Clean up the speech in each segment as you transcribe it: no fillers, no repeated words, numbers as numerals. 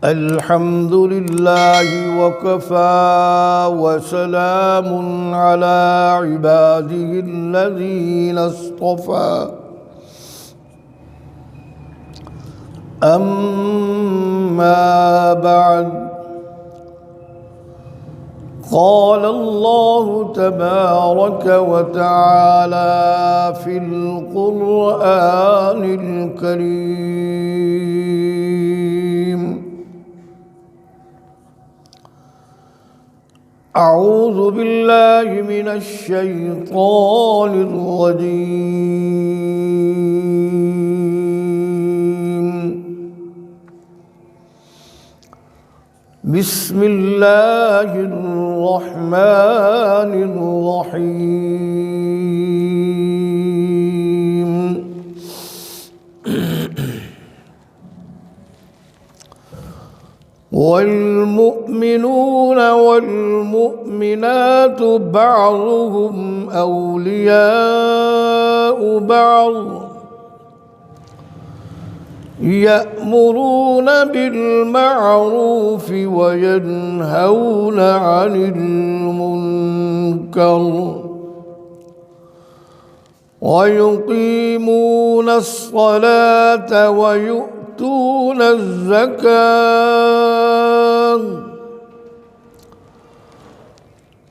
الحمد لله وكفى وسلام على عباده الذين اصطفى أما بعد قال الله تبارك وتعالى في القرآن الكريم: أعوذ بالله من الشيطان الرجيم. بسم الله الرحمن الرحيم. والمؤمنون والمؤمنات بعضهم أولياء بعض يأمرون بالمعروف وينهون عن المنكر ويقيمون الصلاة ويؤتون الزكاة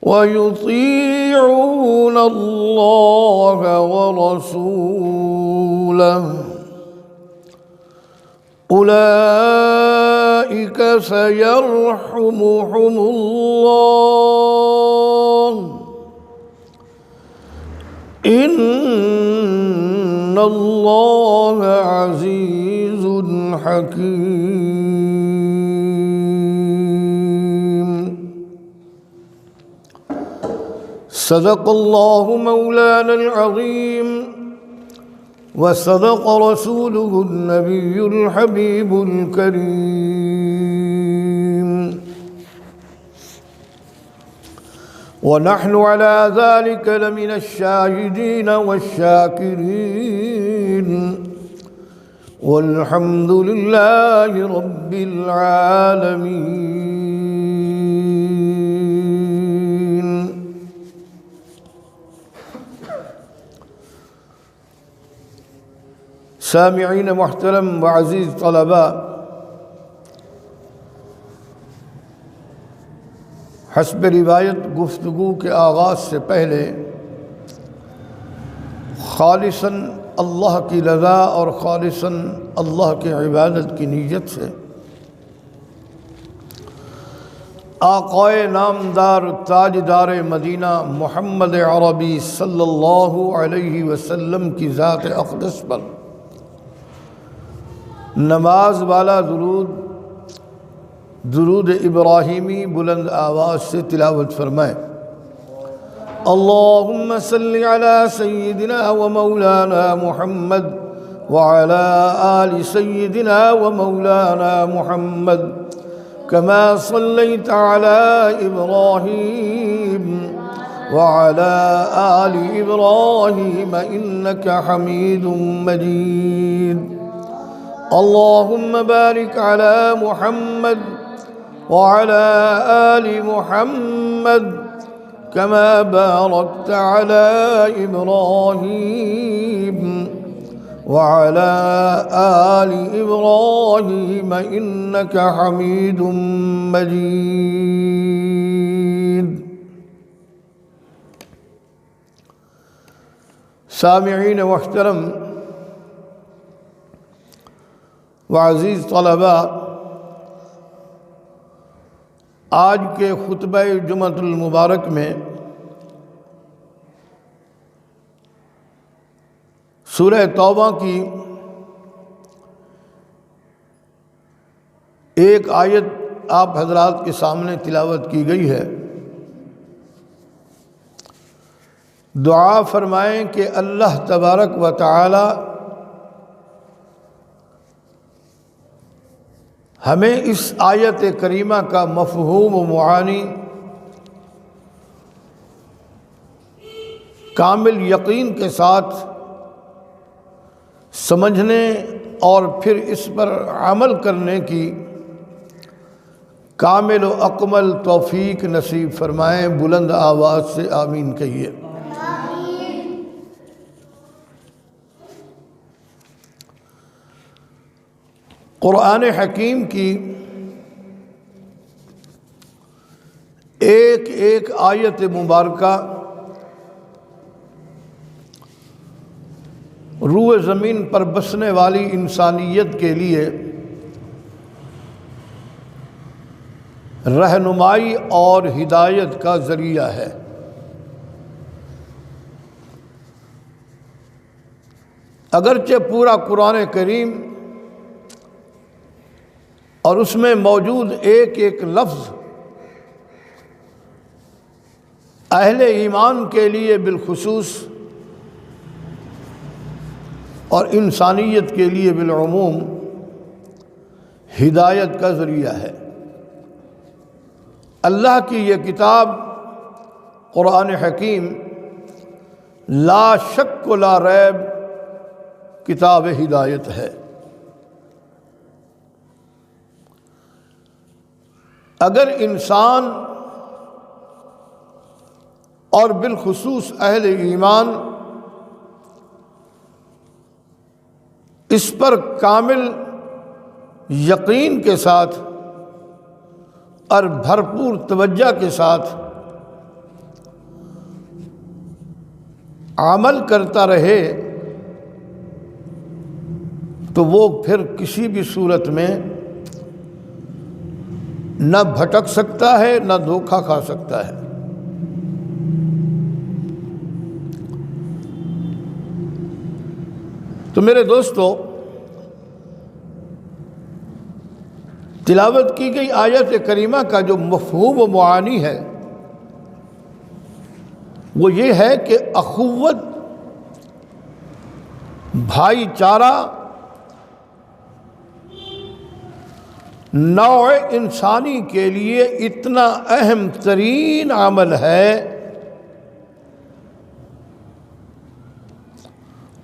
ويطيعون الله ورسوله أولئك سيرحمهم الله إن الله عزيز حكيم. صدق الله مولانا العظيم وصدق رسوله النبي الحبيب الكريم، ونحن على ذلك لمن الشاهدين والشاكرين، والحمد لله رب العالمين. سامعین محترم وعزیز طلباء، حسب روایت گفتگو کے آغاز سے پہلے خالصاً اللہ کی رضا اور خالصاً اللہ کی عبادت کی نیت سے آقائے نامدار تاجدار مدینہ محمد عربی صلی اللہ علیہ وسلم کی ذات اقدس پر نماز والا درود ابراہیمی بلند آواز سے تلاوت فرمائیں۔ اللہم صلی علی سیدنا و مولانا محمد وعلی آل سیدنا و مولانا محمد کما صلیت علی ابراہیم وعلی آل ابراہیم انکا حمید مجید۔ اللهم بارك على محمد وعلى آل محمد كما باركت على إبراهيم وعلى آل إبراهيم إنك حميد مجيد۔ سامعین محترم وعزیز طلباء، آج کے خطبہ جمعۃ المبارک میں سورہ توبہ کی ایک آیت آپ حضرات کے سامنے تلاوت کی گئی ہے۔ دعا فرمائیں کہ اللہ تبارک و تعالی ہمیں اس آیت کریمہ کا مفہوم و معانی کامل یقین کے ساتھ سمجھنے اور پھر اس پر عمل کرنے کی کامل و اکمل توفیق نصیب فرمائیں۔ بلند آواز سے آمین کہیے۔ قرآن حکیم کی ایک ایک آیت مبارکہ روح زمین پر بسنے والی انسانیت کے لیے رہنمائی اور ہدایت کا ذریعہ ہے۔ اگرچہ پورا قرآن کریم اور اس میں موجود ایک ایک لفظ اہل ایمان کے لیے بالخصوص اور انسانیت کے لیے بالعموم ہدایت کا ذریعہ ہے۔ اللہ کی یہ کتاب قرآن حکیم لا شک و لا ریب کتاب ہدایت ہے۔ اگر انسان اور بالخصوص اہل ایمان اس پر کامل یقین کے ساتھ اور بھرپور توجہ کے ساتھ عمل کرتا رہے تو وہ پھر کسی بھی صورت میں نہ بھٹک سکتا ہے نہ دھوکہ کھا سکتا ہے۔ تو میرے دوستو، تلاوت کی گئی آیت کریمہ کا جو مفہوم و معانی ہے وہ یہ ہے کہ اخوت، بھائی چارہ نوع انسانی کے لیے اتنا اہم ترین عمل ہے۔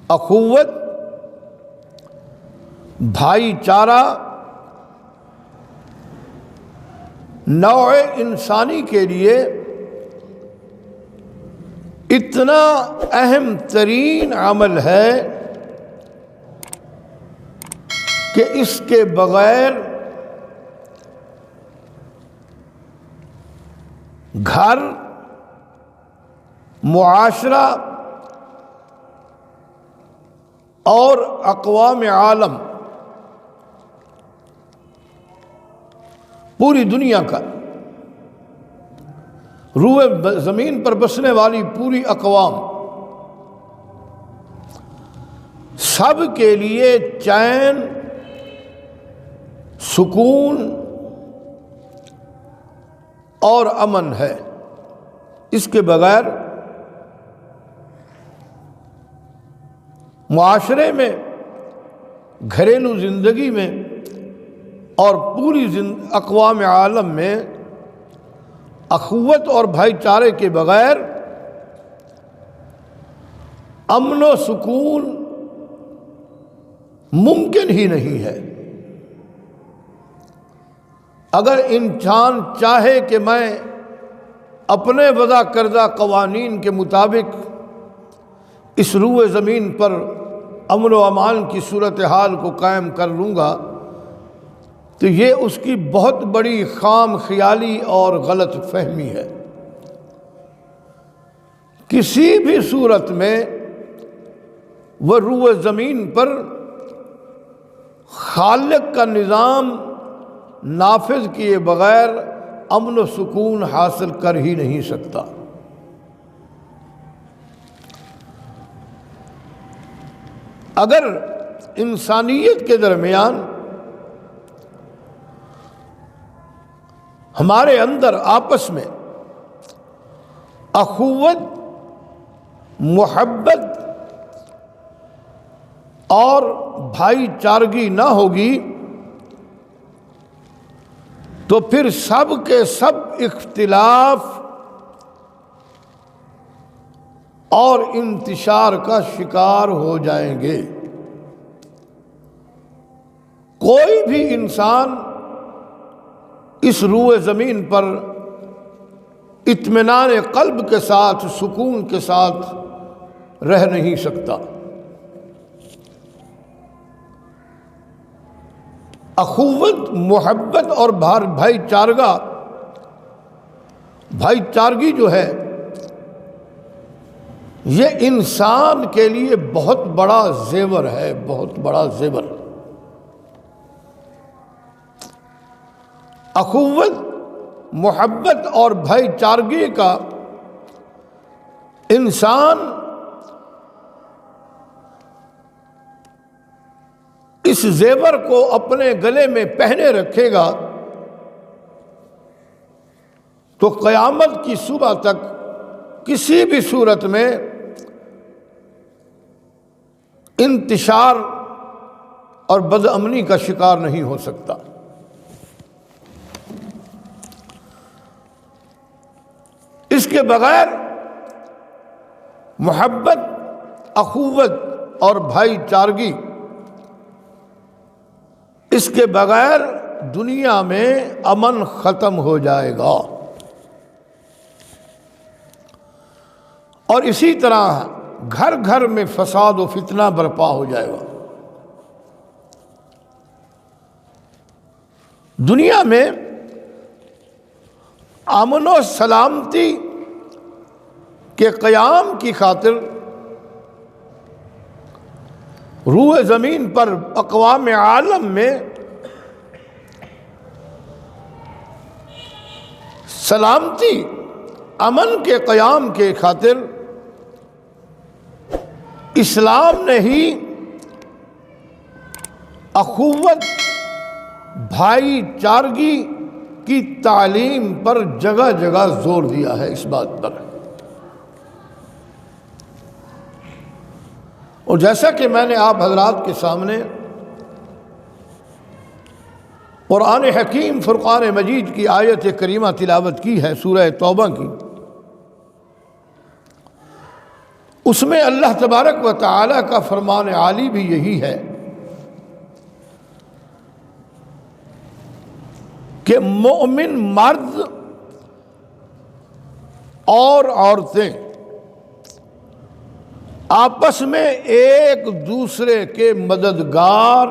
اخوت، بھائی چارہ نوع انسانی کے لیے اتنا اہم ترین عمل ہے کہ اس کے بغیر گھر، معاشرہ اور اقوام عالم، پوری دنیا کا، روح زمین پر بسنے والی پوری اقوام، سب کے لیے چین، سکون اور امن ہے۔ اس کے بغیر معاشرے میں، گھریلو زندگی میں اور پوری اقوام عالم میں اخوت اور بھائی چارے کے بغیر امن و سکون ممکن ہی نہیں ہے۔ اگر انسان چاہے کہ میں اپنے وضع کردہ قوانین کے مطابق اس روح زمین پر امن و امان کی صورتحال کو قائم کر لوں گا تو یہ اس کی بہت بڑی خام خیالی اور غلط فہمی ہے۔ کسی بھی صورت میں وہ روح زمین پر خالق کا نظام نافذ کیے بغیر امن و سکون حاصل کر ہی نہیں سکتا۔ اگر انسانیت کے درمیان ہمارے اندر آپس میں اخوت، محبت اور بھائی چارگی نہ ہوگی تو پھر سب کے سب اختلاف اور انتشار کا شکار ہو جائیں گے۔ کوئی بھی انسان اس روئے زمین پر اطمینان قلب کے ساتھ، سکون کے ساتھ رہ نہیں سکتا۔ اخوت، محبت اور بھائی چارگی جو ہے، یہ انسان کے لیے بہت بڑا زیور ہے، بہت بڑا زیور۔ اخوت، محبت اور بھائی چارگی کا انسان اس زیور کو اپنے گلے میں پہنے رکھے گا تو قیامت کی صبح تک کسی بھی صورت میں انتشار اور بدامنی کا شکار نہیں ہو سکتا۔ اس کے بغیر محبت، اخوت اور بھائی چارگی، اس کے بغیر دنیا میں امن ختم ہو جائے گا، اور اسی طرح گھر گھر میں فساد و فتنہ برپا ہو جائے گا۔ دنیا میں امن و سلامتی کے قیام کی خاطر روئے زمین پر اقوام عالم میں سلامتی، امن کے قیام کے خاطر اسلام نے ہی اخوت، بھائی چارگی کی تعلیم پر جگہ جگہ زور دیا ہے، اس بات پر۔ اور جیسا کہ میں نے آپ حضرات کے سامنے قرآن حکیم فرقان مجید کی آیت کریمہ تلاوت کی ہے، سورہ توبہ کی، اس میں اللہ تبارک و تعالی کا فرمان عالی بھی یہی ہے کہ مومن مرد اور عورتیں آپس میں ایک دوسرے کے مددگار،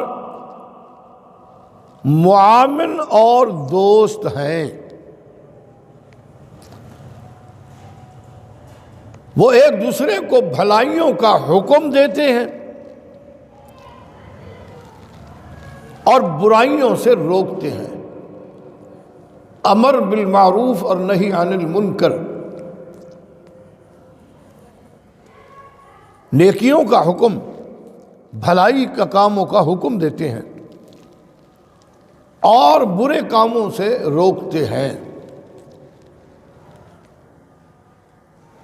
معاون اور دوست ہیں۔ وہ ایک دوسرے کو بھلائیوں کا حکم دیتے ہیں اور برائیوں سے روکتے ہیں، امر بالمعروف اور نہی عن المنکر، نیکیوں کا حکم، بھلائی کا کاموں کا حکم دیتے ہیں اور برے کاموں سے روکتے ہیں۔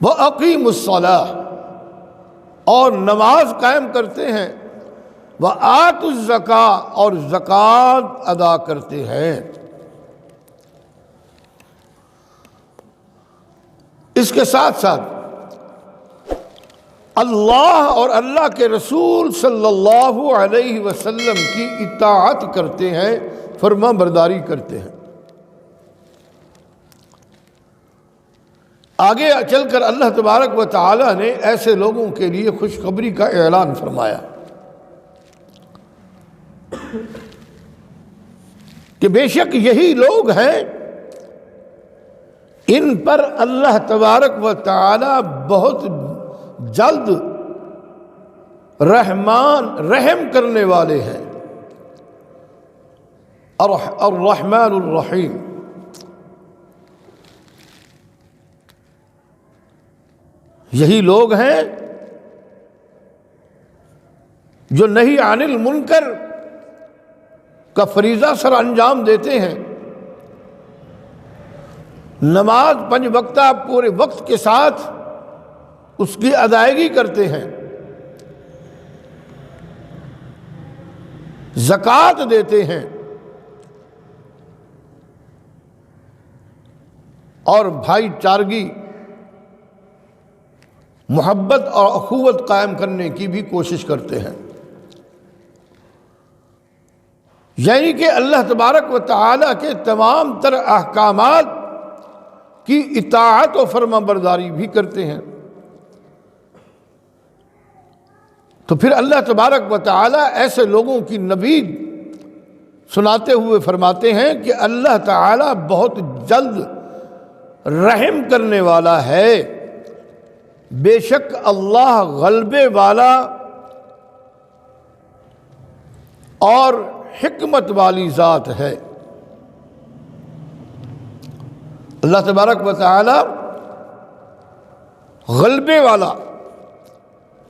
وَأَقِيمُوا الصَّلَاةَ، اور نماز قائم کرتے ہیں، وَآتُوا الزَّكَاةَ، اور زکوٰۃ ادا کرتے ہیں۔ اس کے ساتھ ساتھ اللہ اور اللہ کے رسول صلی اللہ علیہ وسلم کی اطاعت کرتے ہیں، فرما برداری کرتے ہیں۔ آگے چل کر اللہ تبارک و تعالی نے ایسے لوگوں کے لیے خوشخبری کا اعلان فرمایا کہ بے شک یہی لوگ ہیں، ان پر اللہ تبارک و تعالی بہت جلد رحم کرنے والے ہیں، الرحمن الرحیم۔ یہی لوگ ہیں جو نہی عن المنکر کا فریضہ سر انجام دیتے ہیں، نماز 5 وقتہ پورے وقت کے ساتھ اس کی ادائیگی کرتے ہیں، زکوٰۃ دیتے ہیں، اور بھائی چارگی، محبت اور اخوت قائم کرنے کی بھی کوشش کرتے ہیں۔ یعنی کہ اللہ تبارک و تعالیٰ کے تمام تر احکامات کی اطاعت و فرما برداری بھی کرتے ہیں۔ تو پھر اللہ تبارک و تعالیٰ ایسے لوگوں کی نوید سناتے ہوئے فرماتے ہیں کہ اللہ تعالیٰ بہت جلد رحم کرنے والا ہے، بے شک اللہ غلبے والا اور حکمت والی ذات ہے۔ اللہ تبارک و تعالی غلبے والا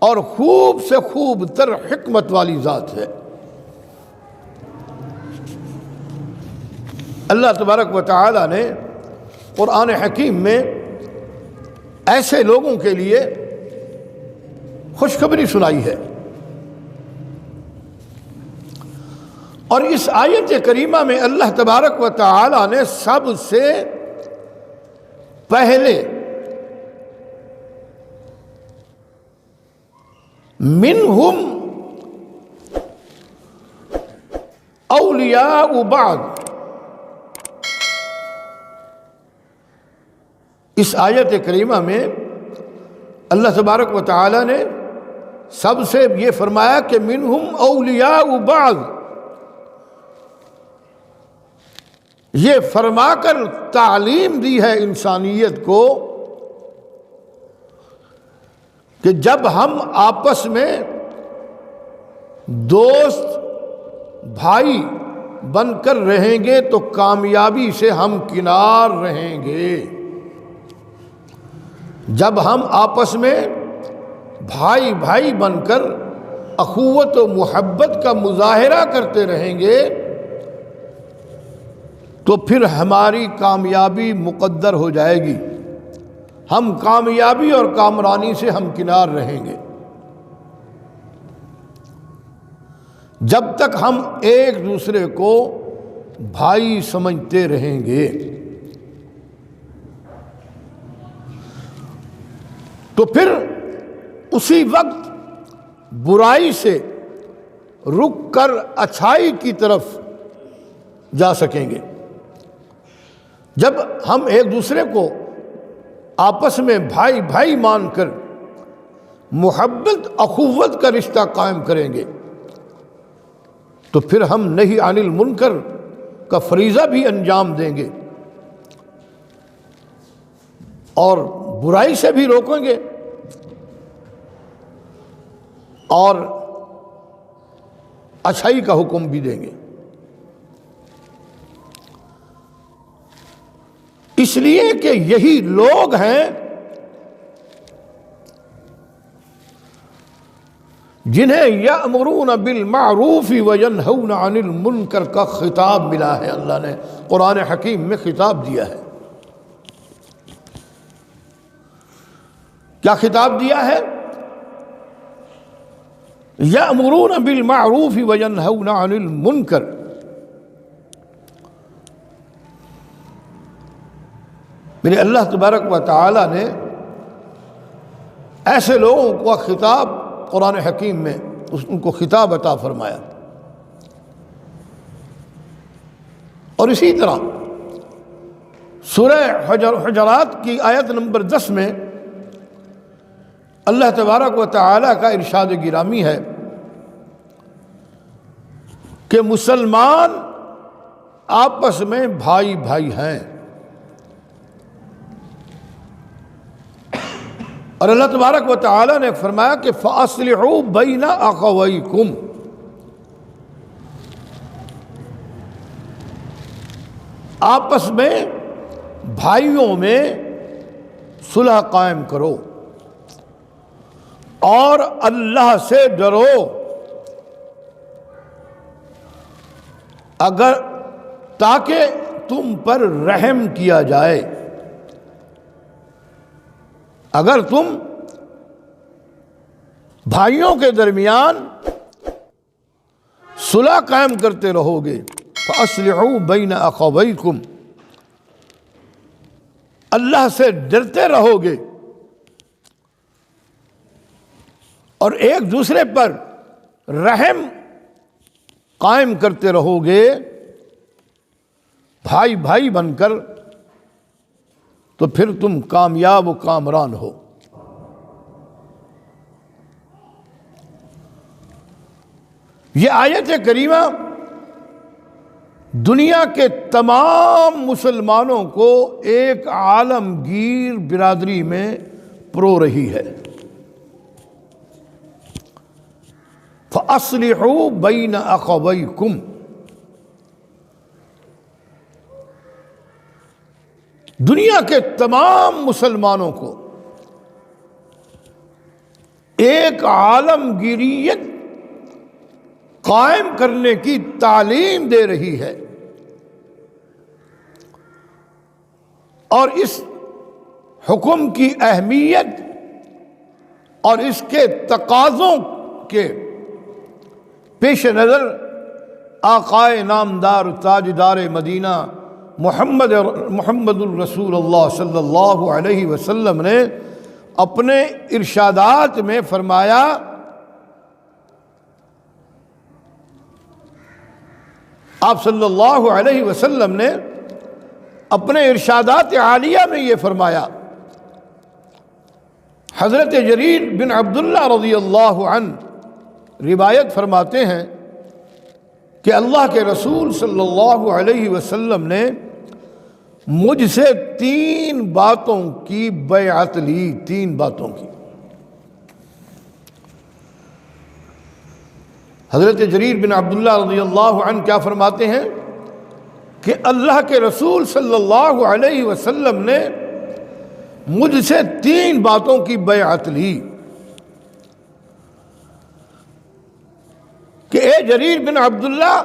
اور خوب سے خوب تر حکمت والی ذات ہے۔ اللہ تبارک و تعالی نے قرآن حکیم میں ایسے لوگوں کے لیے خوشخبری سنائی ہے، اور اس آیت کریمہ میں اللہ تبارک و تعالی نے سب سے پہلے منہم اولیاء بعض، اس آیت کریمہ میں اللہ تبارک و تعالی نے سب سے یہ فرمایا کہ منہم اولیاء بعض، یہ فرما کر تعلیم دی ہے انسانیت کو کہ جب ہم آپس میں دوست بھائی بن کر رہیں گے تو کامیابی سے ہم کنار رہیں گے۔ جب ہم آپس میں بھائی بھائی بن کر اخوت و محبت کا مظاہرہ کرتے رہیں گے تو پھر ہماری کامیابی مقدر ہو جائے گی، ہم کامیابی اور کامرانی سے ہمکنار رہیں گے۔ جب تک ہم ایک دوسرے کو بھائی سمجھتے رہیں گے تو پھر اسی وقت برائی سے رک کر اچھائی کی طرف جا سکیں گے۔ جب ہم ایک دوسرے کو آپس میں بھائی بھائی مان کر محبت اخوت کا رشتہ قائم کریں گے تو پھر ہم نہی عن المنکر کا فریضہ بھی انجام دیں گے اور برائی سے بھی روکیں گے اور اچھائی کا حکم بھی دیں گے۔ اس لیے کہ یہی لوگ ہیں جنہیں یأمرون بالمعروف وینہون عن المنکر کا خطاب ملا ہے۔ اللہ نے قرآن حکیم میں خطاب دیا ہے۔ کیا خطاب دیا ہے؟ یأمرون بالمعروف وینہون عن المنکر، میرے اللہ تبارک و تعالی نے ایسے لوگوں کو خطاب قرآن حکیم میں ان کو خطاب عطا فرمایا۔ اور اسی طرح سورہ حجرات کی آیت نمبر 10 میں اللہ تبارک و تعالی کا ارشاد گرامی ہے کہ مسلمان آپس میں بھائی بھائی ہیں، اور اللہ تبارک و تعالی نے فرمایا کہ فَأَصْلِحُوا بَيْنَ أَخَوَيْكُمْ، آپس میں بھائیوں میں صلح قائم کرو اور اللہ سے ڈرو، اگر تاکہ تم پر رحم کیا جائے۔ اگر تم بھائیوں کے درمیان صلح قائم کرتے رہو گے، فَأَصْلِحُوا بَيْنَ أَخَوَيْكُمْ، اللہ سے ڈرتے رہو گے اور ایک دوسرے پر رحم قائم کرتے رہو گے بھائی بھائی بن کر، تو پھر تم کامیاب و کامران ہو۔ یہ آیت کریمہ دنیا کے تمام مسلمانوں کو ایک عالمگیر برادری میں پرو رہی ہے۔ فَأَصْلِحُوا بَيْنَ أَخَوَيْكُمْ، دنیا کے تمام مسلمانوں کو ایک عالمگیریت قائم کرنے کی تعلیم دے رہی ہے، اور اس حکم کی اہمیت اور اس کے تقاضوں کے پیش نظر آقائے نامدار تاجدار مدینہ محمد الرسول اللہ صلی اللہ علیہ وسلم نے اپنے ارشادات میں فرمایا، آپ صلی اللہ علیہ وسلم نے اپنے ارشادات عالیہ میں یہ فرمایا۔ حضرت جریر بن عبداللہ رضی اللہ عنہ روایت فرماتے ہیں کہ اللہ کے رسول صلی اللہ علیہ وسلم نے مجھ سے 3 باتوں کی بیعت لی، 3 باتوں کی۔ حضرت جریر بن عبداللہ رضی اللہ عنہ کیا فرماتے ہیں کہ اللہ کے رسول صلی اللہ علیہ وسلم نے مجھ سے 3 باتوں کی بیعت لی کہ اے جریر بن عبداللہ،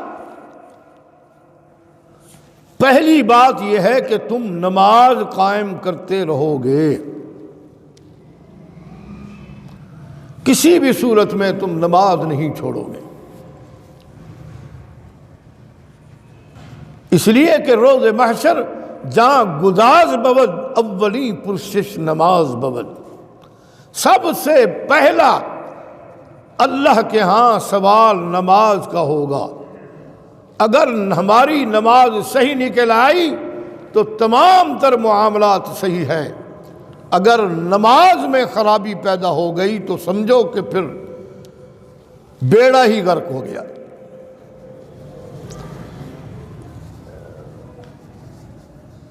پہلی بات یہ ہے کہ تم نماز قائم کرتے رہو گے، کسی بھی صورت میں تم نماز نہیں چھوڑو گے، اس لیے کہ روز محشر جہاں گداز بود اولی پرسش نماز بود، سب سے پہلا اللہ کے ہاں سوال نماز کا ہوگا۔ اگر ہماری نماز صحیح نکل آئی تو تمام تر معاملات صحیح ہیں، اگر نماز میں خرابی پیدا ہو گئی تو سمجھو کہ پھر بیڑا ہی غرق ہو گیا۔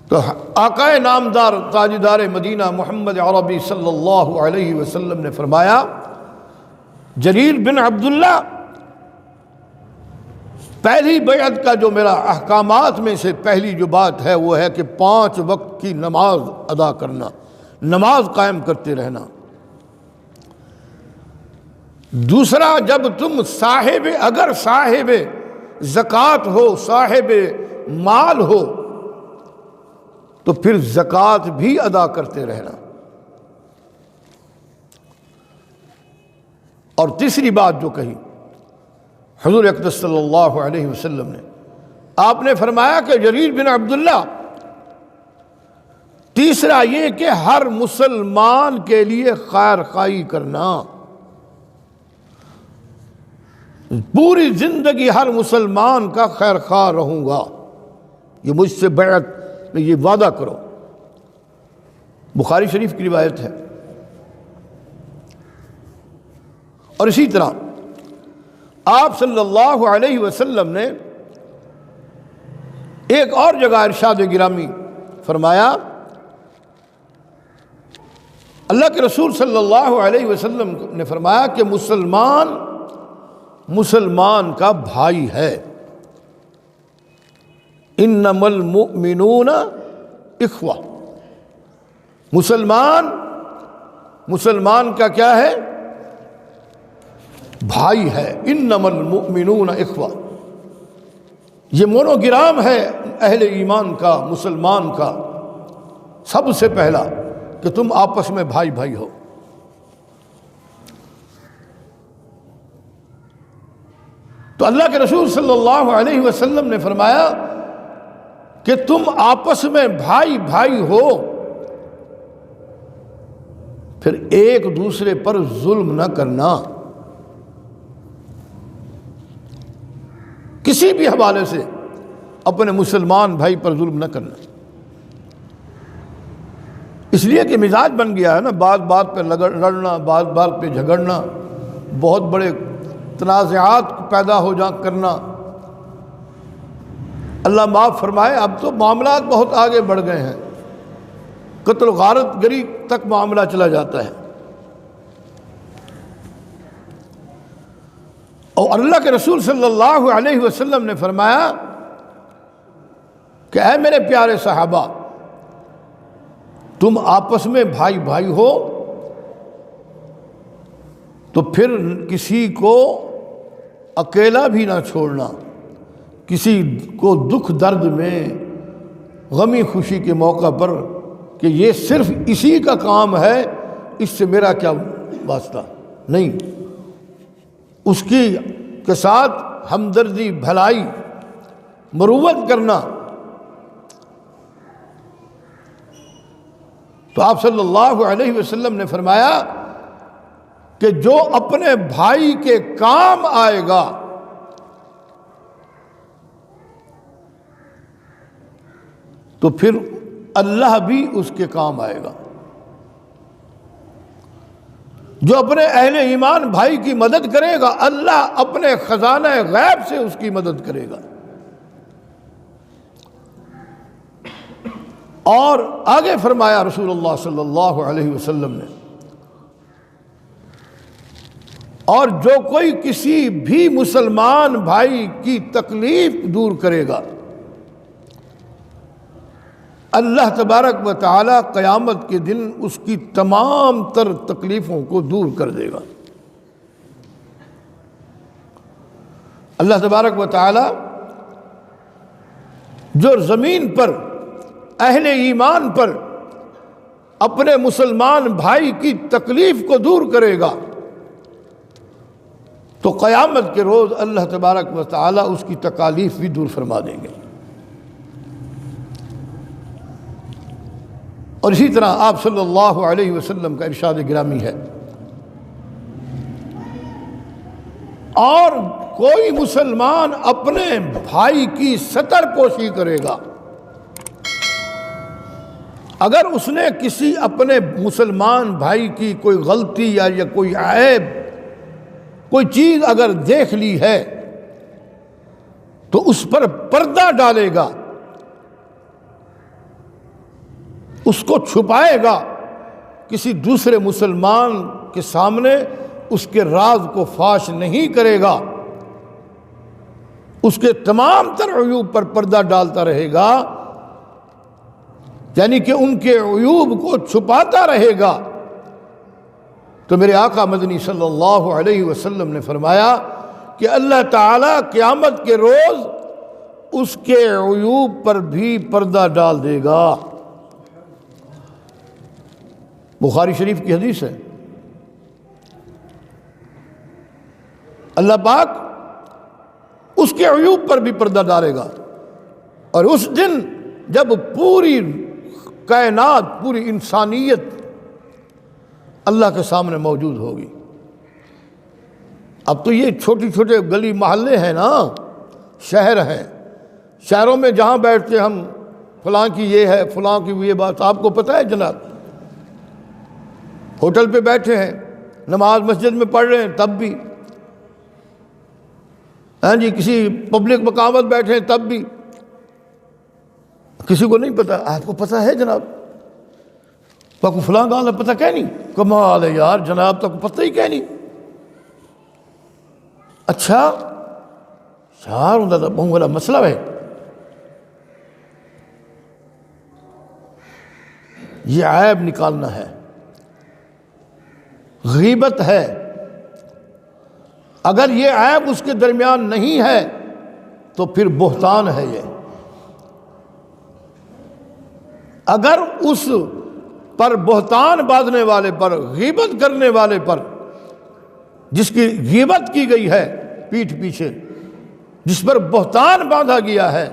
تو آقائے نامدار تاجدار مدینہ محمد عربی صلی اللہ علیہ وسلم نے فرمایا، جریر بن عبداللہ، پہلی بیعت کا جو میرا احکامات میں سے پہلی جو بات ہے وہ ہے کہ 5 وقت کی نماز ادا کرنا، نماز قائم کرتے رہنا۔ دوسرا، جب تم اگر صاحب زکوٰۃ ہو، صاحب مال ہو، تو پھر زکوٰۃ بھی ادا کرتے رہنا۔ اور تیسری بات جو کہی حضور اقدس صلی اللہ علیہ وسلم نے، آپ نے فرمایا کہ جریر بن عبداللہ، تیسرا یہ کہ ہر مسلمان کے لیے خیر خواہی کرنا، پوری زندگی ہر مسلمان کا خیر خواہ رہوں گا، یہ مجھ سے بیعت میں یہ وعدہ کرو۔ بخاری شریف کی روایت ہے۔ اور اسی طرح آپ صلی اللہ علیہ وسلم نے ایک اور جگہ ارشاد گرامی فرمایا، اللہ کے رسول صلی اللہ علیہ وسلم نے فرمایا کہ مسلمان کا بھائی ہے، انما المؤمنون اخوہ، مسلمان کا کیا ہے؟ بھائی ہے، انما المؤمنون اخوہ۔ یہ مونوگرام ہے اہل ایمان کا، مسلمان کا، سب سے پہلا کہ تم آپس میں بھائی بھائی ہو۔ تو اللہ کے رسول صلی اللہ علیہ وسلم نے فرمایا کہ تم آپس میں بھائی بھائی ہو، پھر ایک دوسرے پر ظلم نہ کرنا۔ کسی بھی حوالے سے اپنے مسلمان بھائی پر ظلم نہ کرنا، اس لیے کہ مزاج بن گیا ہے نا، بات بات پہ لڑنا، بات بات پہ جھگڑنا، بہت بڑے تنازعات پیدا ہو جا کرنا۔ اللہ معاف فرمائے، اب تو معاملات بہت آگے بڑھ گئے ہیں، قتل و غارت گری تک معاملہ چلا جاتا ہے۔ اور اللہ کے رسول صلی اللہ علیہ وسلم نے فرمایا کہ اے میرے پیارے صحابہ، تم آپس میں بھائی بھائی ہو تو پھر کسی کو اکیلا بھی نہ چھوڑنا، کسی کو دکھ درد میں، غمی خوشی کے موقع پر، کہ یہ صرف اسی کا کام ہے، اس سے میرا کیا واسطہ، نہیں، اس کی کے ساتھ ہمدردی، بھلائی، مروت کرنا۔ تو آپ صلی اللہ علیہ وسلم نے فرمایا کہ جو اپنے بھائی کے کام آئے گا تو پھر اللہ بھی اس کے کام آئے گا، جو اپنے اہل ایمان بھائی کی مدد کرے گا اللہ اپنے خزانہ غیب سے اس کی مدد کرے گا۔ اور آگے فرمایا رسول اللہ صلی اللہ علیہ وسلم نے، اور جو کوئی کسی بھی مسلمان بھائی کی تکلیف دور کرے گا اللہ تبارک و تعالی قیامت کے دن اس کی تمام تر تکلیفوں کو دور کر دے گا۔ اللہ تبارک و تعالی جو زمین پر اہل ایمان پر اپنے مسلمان بھائی کی تکلیف کو دور کرے گا تو قیامت کے روز اللہ تبارک و تعالی اس کی تکالیف بھی دور فرما دیں گے۔ اور اسی طرح آپ صلی اللہ علیہ وسلم کا ارشاد گرامی ہے، اور کوئی مسلمان اپنے بھائی کی ستر پوشی کرے گا، اگر اس نے کسی اپنے مسلمان بھائی کی کوئی غلطی یا کوئی عیب، کوئی چیز اگر دیکھ لی ہے تو اس پر پردہ ڈالے گا، اس کو چھپائے گا، کسی دوسرے مسلمان کے سامنے اس کے راز کو فاش نہیں کرے گا، اس کے تمام تر عیوب پر پردہ ڈالتا رہے گا، یعنی کہ ان کے عیوب کو چھپاتا رہے گا، تو میرے آقا مدنی صلی اللہ علیہ وسلم نے فرمایا کہ اللہ تعالیٰ قیامت کے روز اس کے عیوب پر بھی پردہ ڈال دے گا۔ بخاری شریف کی حدیث ہے، اللہ پاک اس کے عیوب پر بھی پردہ ڈالے گا، اور اس دن جب پوری کائنات، پوری انسانیت اللہ کے سامنے موجود ہوگی۔ اب تو یہ چھوٹی چھوٹے گلی محلے ہیں نا، شہر ہیں، شہروں میں جہاں بیٹھتے ہم، فلاں کی یہ ہے، فلاں کی یہ بات، آپ کو پتہ ہے جناب، ہوٹل پہ بیٹھے ہیں، نماز مسجد میں پڑھ رہے ہیں تب بھی، ہاں جی، کسی پبلک مقامات بیٹھے ہیں تب بھی، کسی کو نہیں پتا۔ آپ کو پتہ ہے جناب، تو فلاں گانا پتہ کہ نہیں؟ کمال ہے یار جناب، تو پتہ ہی کہ نہیں؟ اچھا یار ہوں تو بہت بڑا مسئلہ ہے۔ یہ عیب نکالنا ہے، غیبت ہے۔ اگر یہ عیب اس کے درمیان نہیں ہے تو پھر بہتان ہے یہ۔ اگر اس پر بہتان باندھنے والے پر، غیبت کرنے والے پر، جس کی غیبت کی گئی ہے پیٹھ پیچھے، جس پر بہتان باندھا گیا ہے،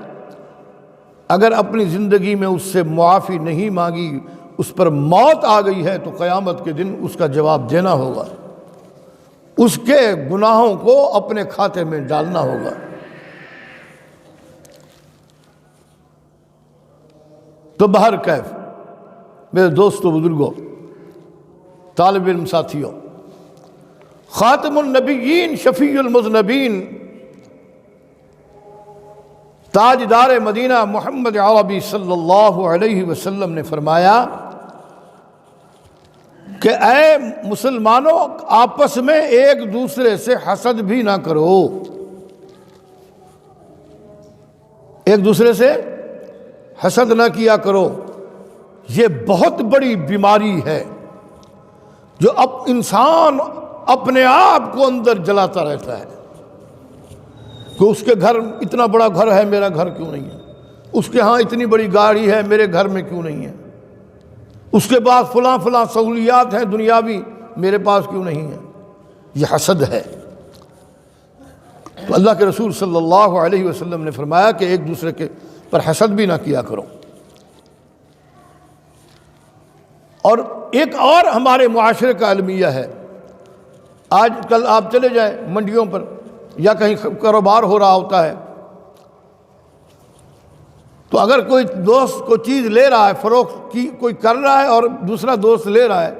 اگر اپنی زندگی میں اس سے معافی نہیں مانگی، اس پر موت آ گئی ہے، تو قیامت کے دن اس کا جواب دینا ہوگا، اس کے گناہوں کو اپنے کھاتے میں ڈالنا ہوگا۔ تو بہر کیف میرے دوستوں بزرگوں طالب علم ساتھیوں، خاتم النبیین شفیع المذنبین تاجدار مدینہ محمد عربی صلی اللہ علیہ وسلم نے فرمایا کہ اے مسلمانوں، آپس میں ایک دوسرے سے حسد بھی نہ کرو، ایک دوسرے سے حسد نہ کیا کرو۔ یہ بہت بڑی بیماری ہے جو اب انسان اپنے آپ کو اندر جلاتا رہتا ہے کہ اس کے گھر اتنا بڑا گھر ہے، میرا گھر کیوں نہیں ہے، اس کے ہاں اتنی بڑی گاڑی ہے، میرے گھر میں کیوں نہیں ہے، اس کے بعد فلاں فلاں سہولیات ہیں دنیاوی، میرے پاس کیوں نہیں ہے۔ یہ حسد ہے۔ تو اللہ کے رسول صلی اللہ علیہ وسلم نے فرمایا کہ ایک دوسرے کے پر حسد بھی نہ کیا کرو۔ اور ایک اور ہمارے معاشرے کا المیہ ہے، آج کل آپ چلے جائیں منڈیوں پر یا کہیں کاروبار ہو رہا ہوتا ہے، تو اگر کوئی دوست کو چیز لے رہا ہے، فروخت کی کوئی کر رہا ہے اور دوسرا دوست لے رہا ہے،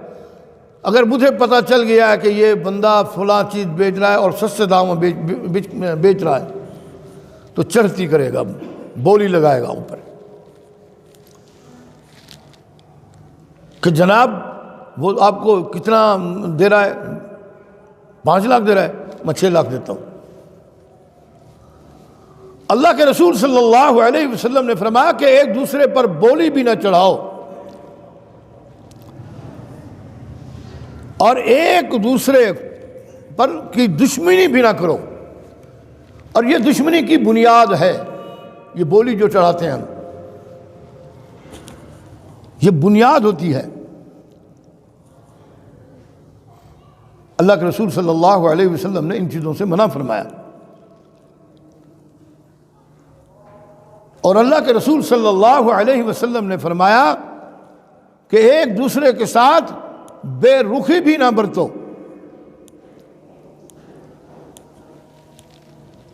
اگر مجھے پتہ چل گیا ہے کہ یہ بندہ فلاں چیز بیچ رہا ہے اور سستے داموں میں بیچ رہا ہے، تو چڑھتی کرے گا، بولی لگائے گا اوپر کہ جناب وہ آپ کو کتنا دے رہا ہے، 5 لاکھ دے رہا ہے، میں 6 لاکھ دیتا ہوں۔ اللہ کے رسول صلی اللہ علیہ وسلم نے فرمایا کہ ایک دوسرے پر بولی بھی نہ چڑھاؤ اور ایک دوسرے پر کی دشمنی بھی نہ کرو، اور یہ دشمنی کی بنیاد ہے یہ بولی جو چڑھاتے ہیں ہم، یہ بنیاد ہوتی ہے۔ اللہ کے رسول صلی اللہ علیہ وسلم نے ان چیزوں سے منع فرمایا، اور اللہ کے رسول صلی اللہ علیہ وسلم نے فرمایا کہ ایک دوسرے کے ساتھ بے رخی بھی نہ برتو،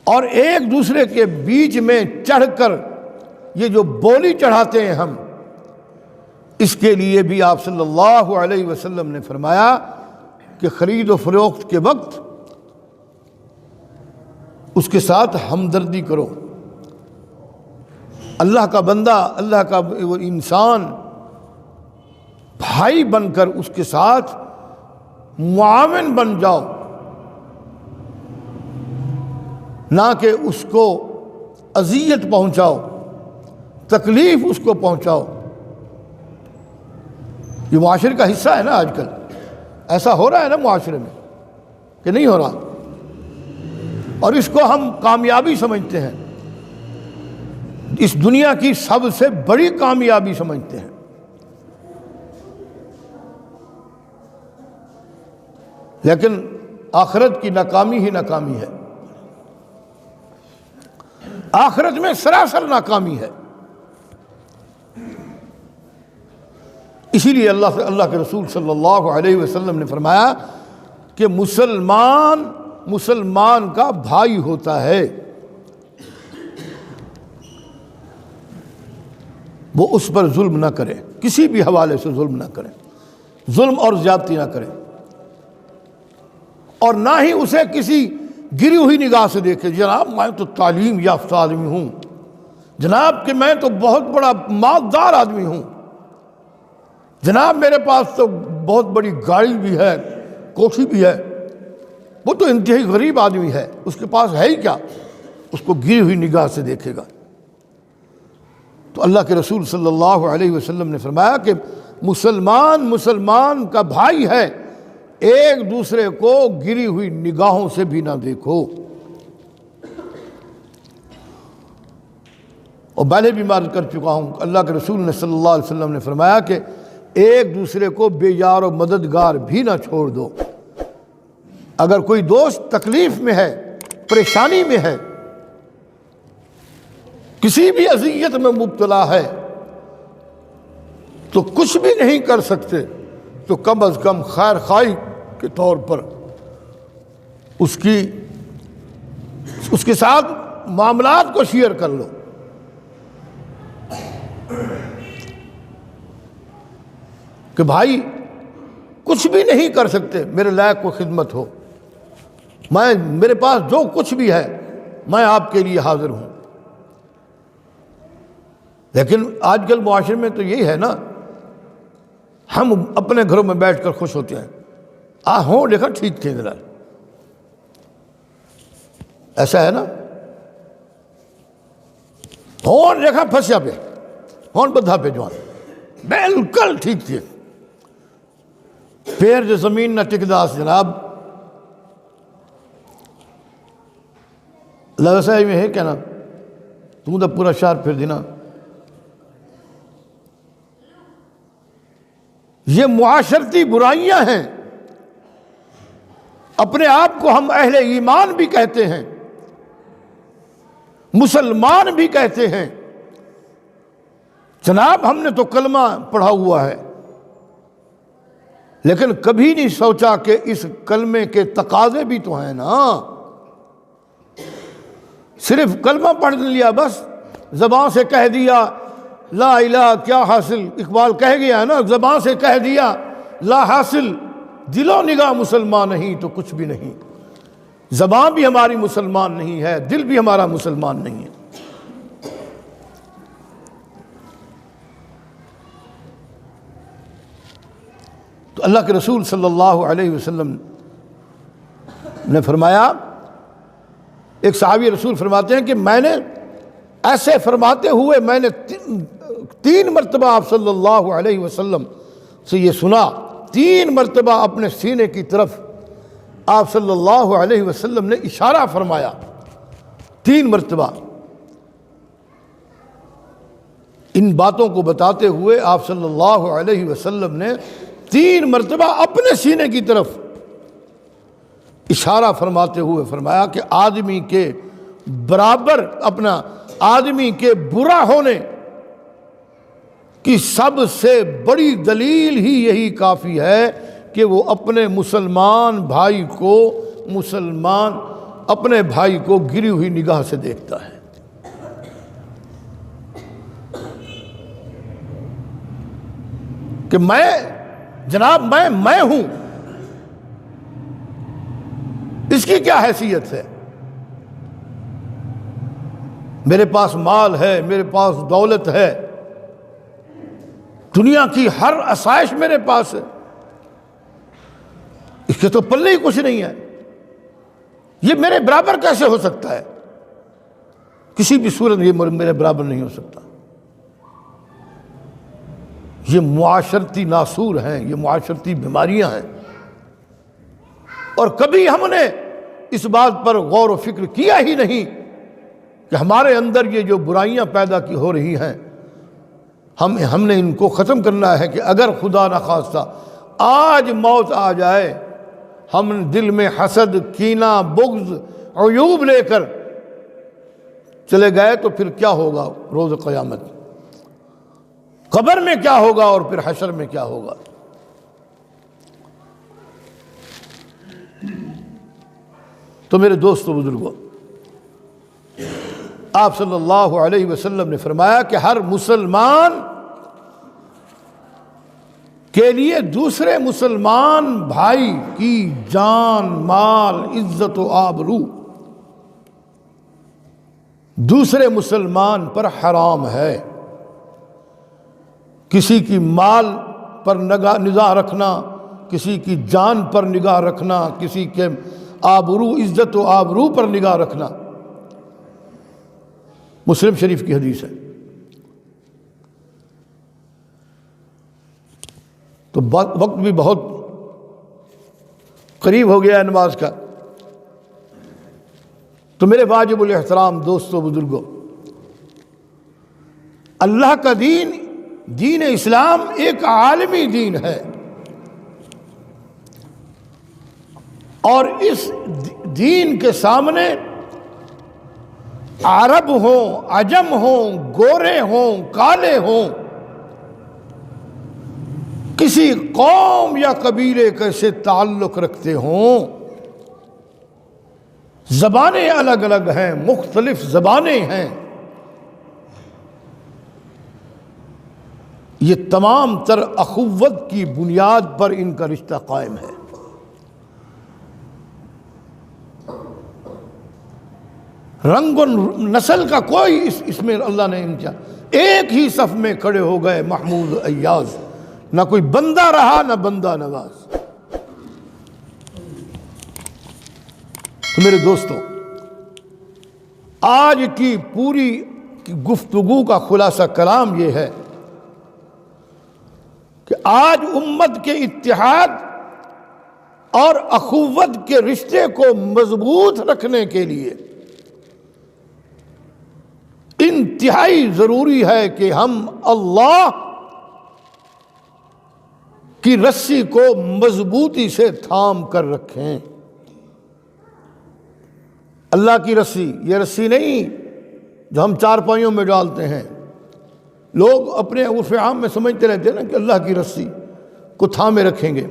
اور ایک دوسرے کے بیچ میں چڑھ کر یہ جو بولی چڑھاتے ہیں ہم، اس کے لیے بھی آپ صلی اللہ علیہ وسلم نے فرمایا کہ خرید و فروخت کے وقت اس کے ساتھ ہمدردی کرو۔ اللہ کا بندہ، اللہ کا انسان بھائی بن کر اس کے ساتھ معاون بن جاؤ، نہ کہ اس کو اذیت پہنچاؤ، تکلیف اس کو پہنچاؤ۔ یہ معاشرے کا حصہ ہے نا، آج کل ایسا ہو رہا ہے نا معاشرے میں کہ نہیں ہو رہا، اور اس کو ہم کامیابی سمجھتے ہیں، اس دنیا کی سب سے بڑی کامیابی سمجھتے ہیں۔ لیکن آخرت کی ناکامی ہی ناکامی ہے، آخرت میں سراسر ناکامی ہے۔ اسی لیے اللہ کے رسول صلی اللہ علیہ وسلم نے فرمایا کہ مسلمان کا بھائی ہوتا ہے، وہ اس پر ظلم نہ کرے، کسی بھی حوالے سے ظلم نہ کرے، ظلم اور زیادتی نہ کرے، اور نہ ہی اسے کسی گری ہوئی نگاہ سے دیکھے، جناب میں تو تعلیم یافتہ آدمی ہوں، جناب کہ میں تو بہت بڑا مالدار آدمی ہوں، جناب میرے پاس تو بہت بڑی گاڑی بھی ہے، کوٹھی بھی ہے، وہ تو انتہائی غریب آدمی ہے، اس کے پاس ہے ہی کیا، اس کو گری ہوئی نگاہ سے دیکھے گا۔ تو اللہ کے رسول صلی اللہ علیہ وسلم نے فرمایا کہ مسلمان کا بھائی ہے، ایک دوسرے کو گری ہوئی نگاہوں سے بھی نہ دیکھو۔ اور پہلے بھی میں کر چکا ہوں، اللہ کے رسول نے صلی اللہ علیہ وسلم نے فرمایا کہ ایک دوسرے کو بے یار و مددگار بھی نہ چھوڑ دو۔ اگر کوئی دوست تکلیف میں ہے، پریشانی میں ہے، کسی بھی اذیت میں مبتلا ہے، تو کچھ بھی نہیں کر سکتے تو کم از کم خیر خواہی کے طور پر اس کے ساتھ معاملات کو شیئر کر لو۔ کہ بھائی کچھ بھی نہیں کر سکتے میرے لائق کو خدمت ہو، میرے پاس جو کچھ بھی ہے میں آپ کے لیے حاضر ہوں۔ لیکن آج کل معاشرے میں تو یہی ہے نا، ہم اپنے گھروں میں بیٹھ کر خوش ہوتے ہیں، ہوں دیکھا ٹھیک تھے ذرا، ایسا ہے نا، ہون دیکھا پھنسیا پہ، ہون بدھا پہ جوان بالکل ٹھیک تھے، پیر جو زمین نہ ٹکداس جناب۔ اللہ صاحب میں ہے کیا نا، تو پورا شہر پھر دینا۔ یہ معاشرتی برائیاں ہیں، اپنے آپ کو ہم اہل ایمان بھی کہتے ہیں، مسلمان بھی کہتے ہیں، جناب ہم نے تو کلمہ پڑھا ہوا ہے، لیکن کبھی نہیں سوچا کہ اس کلمے کے تقاضے بھی تو ہیں نا۔ صرف کلمہ پڑھ لیا بس، زبان سے کہہ دیا لا الہ کیا حاصل، اقبال کہہ گیا ہے نا، زبان سے کہہ دیا لا حاصل، دل و نگاہ مسلمان نہیں تو کچھ بھی نہیں۔ زبان بھی ہماری مسلمان نہیں ہے، دل بھی ہمارا مسلمان نہیں ہے۔ تو اللہ کے رسول صلی اللہ علیہ وسلم نے فرمایا، ایک صحابی رسول فرماتے ہیں کہ میں نے ایسے فرماتے ہوئے میں نے 3 مرتبہ آپ صلی اللہ علیہ وسلم سے یہ سنا، 3 مرتبہ اپنے سینے کی طرف آپ صلی اللہ علیہ وسلم نے اشارہ فرمایا، 3 مرتبہ ان باتوں کو بتاتے ہوئے آپ صلی اللہ علیہ وسلم نے 3 مرتبہ اپنے سینے کی طرف اشارہ فرماتے ہوئے فرمایا کہ آدمی کے برابر اپنا آدمی کے برا ہونے کی سب سے بڑی دلیل ہی یہی کافی ہے کہ وہ اپنے مسلمان بھائی کو اپنے بھائی کو گری ہوئی نگاہ سے دیکھتا ہے۔ کہ جناب میں ہوں، اس کی کیا حیثیت ہے؟ میرے پاس مال ہے، میرے پاس دولت ہے، دنیا کی ہر آسائش میرے پاس ہے، اس کے تو پلے ہی کچھ نہیں ہے، یہ میرے برابر کیسے ہو سکتا ہے؟ کسی بھی صورت یہ میرے برابر نہیں ہو سکتا۔ یہ معاشرتی ناسور ہیں، یہ معاشرتی بیماریاں ہیں، اور کبھی ہم نے اس بات پر غور و فکر کیا ہی نہیں کہ ہمارے اندر یہ جو برائیاں پیدا کی ہو رہی ہیں، ہم نے ان کو ختم کرنا ہے کہ اگر خدا نخواستہ آج موت آ جائے، ہم دل میں حسد، کینہ، بغض، عیوب لے کر چلے گئے تو پھر کیا ہوگا روز قیامت؟ قبر میں کیا ہوگا اور پھر حشر میں کیا ہوگا؟ تو میرے دوستو بزرگوں، آپ صلی اللہ علیہ وسلم نے فرمایا کہ ہر مسلمان کے لیے دوسرے مسلمان بھائی کی جان، مال، عزت و آبرو دوسرے مسلمان پر حرام ہے۔ کسی کی مال پر نگاہ رکھنا، کسی کی جان پر نگاہ رکھنا، کسی کے آبرو، عزت و آبرو پر نگاہ رکھنا، مسلم شریف کی حدیث ہے۔ تو وقت بھی بہت قریب ہو گیا ہے نماز کا، تو میرے واجب الاحترام دوستو بزرگوں، اللہ کا دین اسلام ایک عالمی دین ہے، اور اس دین کے سامنے عرب ہوں، عجم ہوں، گورے ہوں، کالے ہوں، کسی قوم یا قبیلے کے سے تعلق رکھتے ہوں، زبانیں الگ الگ ہیں، مختلف زبانیں ہیں، یہ تمام تر اخوت کی بنیاد پر ان کا رشتہ قائم ہے۔ رنگ و نسل کا کوئی اس میں اللہ نے انجا، ایک ہی صف میں کھڑے ہو گئے محمود ایاز، نہ کوئی بندہ رہا نہ بندہ نواز۔ تو میرے دوستو، آج کی پوری گفتگو کا خلاصہ کلام یہ ہے کہ آج امت کے اتحاد اور اخوت کے رشتے کو مضبوط رکھنے کے لیے انتہائی ضروری ہے کہ ہم اللہ کی رسی کو مضبوطی سے تھام کر رکھیں۔ اللہ کی رسی، یہ رسی نہیں جو ہم چارپائیوں میں ڈالتے ہیں۔ لوگ اپنے عرف عام میں سمجھتے رہتے ہیں نا کہ اللہ کی رسی کو تھامے رکھیں گے۔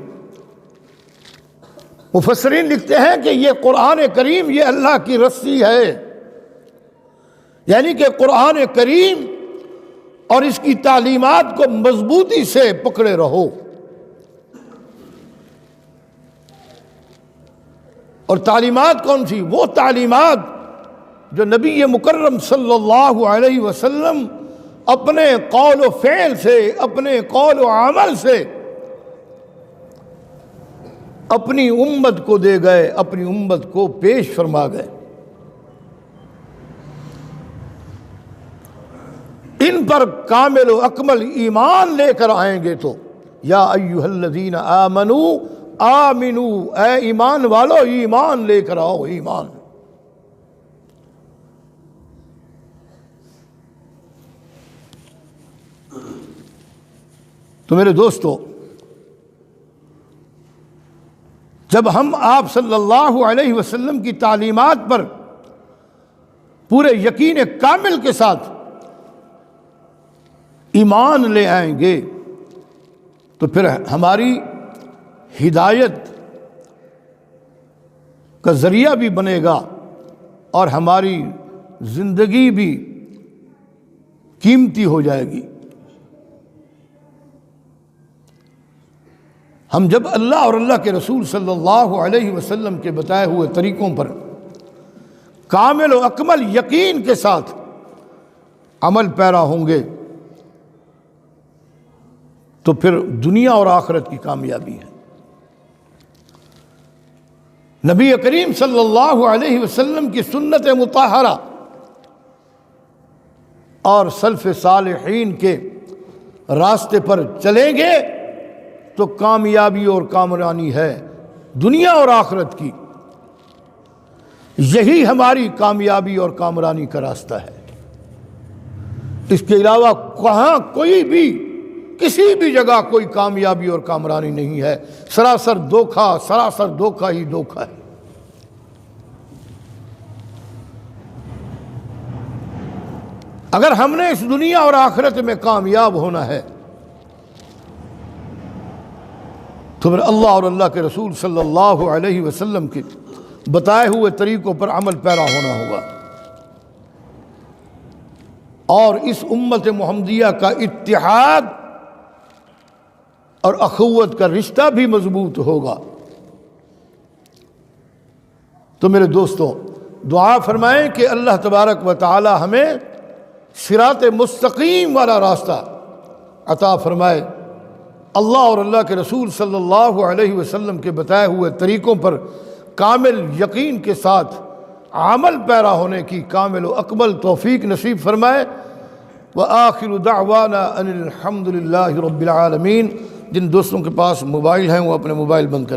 مفسرین لکھتے ہیں کہ یہ قرآن کریم یہ اللہ کی رسی ہے، یعنی کہ قرآن کریم اور اس کی تعلیمات کو مضبوطی سے پکڑے رہو۔ اور تعلیمات کون سی؟ وہ تعلیمات جو نبی مکرم صلی اللہ علیہ وسلم اپنے قول و فعل سے، اپنے قول و عمل سے اپنی امت کو دے گئے، اپنی امت کو پیش فرما گئے۔ ان پر کامل و اکمل ایمان لے کر آئیں گے تو یا ایھا الذین آمنوا آمنوا، اے ایمان والو ایمان لے کر آؤ، ایمان۔ تو میرے دوستو، جب ہم آپ صلی اللہ علیہ وسلم کی تعلیمات پر پورے یقین کامل کے ساتھ ایمان لے آئیں گے تو پھر ہماری ہدایت کا ذریعہ بھی بنے گا اور ہماری زندگی بھی قیمتی ہو جائے گی۔ ہم جب اللہ اور اللہ کے رسول صلی اللہ علیہ وسلم کے بتائے ہوئے طریقوں پر کامل و اکمل یقین کے ساتھ عمل پیرا ہوں گے تو پھر دنیا اور آخرت کی کامیابی ہے۔ نبی کریم صلی اللہ علیہ وسلم کی سنت مطہرہ اور سلف صالحین کے راستے پر چلیں گے تو کامیابی اور کامرانی ہے دنیا اور آخرت کی۔ یہی ہماری کامیابی اور کامرانی کا راستہ ہے۔ اس کے علاوہ کہاں کوئی بھی کسی بھی جگہ کوئی کامیابی اور کامرانی نہیں ہے، سراسر دھوکہ ہی دھوکہ ہے۔ اگر ہم نے اس دنیا اور آخرت میں کامیاب ہونا ہے تو پھر اللہ اور اللہ کے رسول صلی اللہ علیہ وسلم کے بتائے ہوئے طریقوں پر عمل پیرا ہونا ہوگا، اور اس امت محمدیہ کا اتحاد اور اخوت کا رشتہ بھی مضبوط ہوگا۔ تو میرے دوستو، دعا فرمائیں کہ اللہ تبارک و تعالی ہمیں صراط مستقیم والا راستہ عطا فرمائے۔ اللہ اور اللہ کے رسول صلی اللہ علیہ وسلم کے بتائے ہوئے طریقوں پر کامل یقین کے ساتھ عمل پیرا ہونے کی کامل و اکمل توفیق نصیب فرمائے۔ وآخر دعوانا ان الحمد للہ رب العالمین۔ جن دوستوں کے پاس موبائل ہیں وہ اپنے موبائل بند کریں۔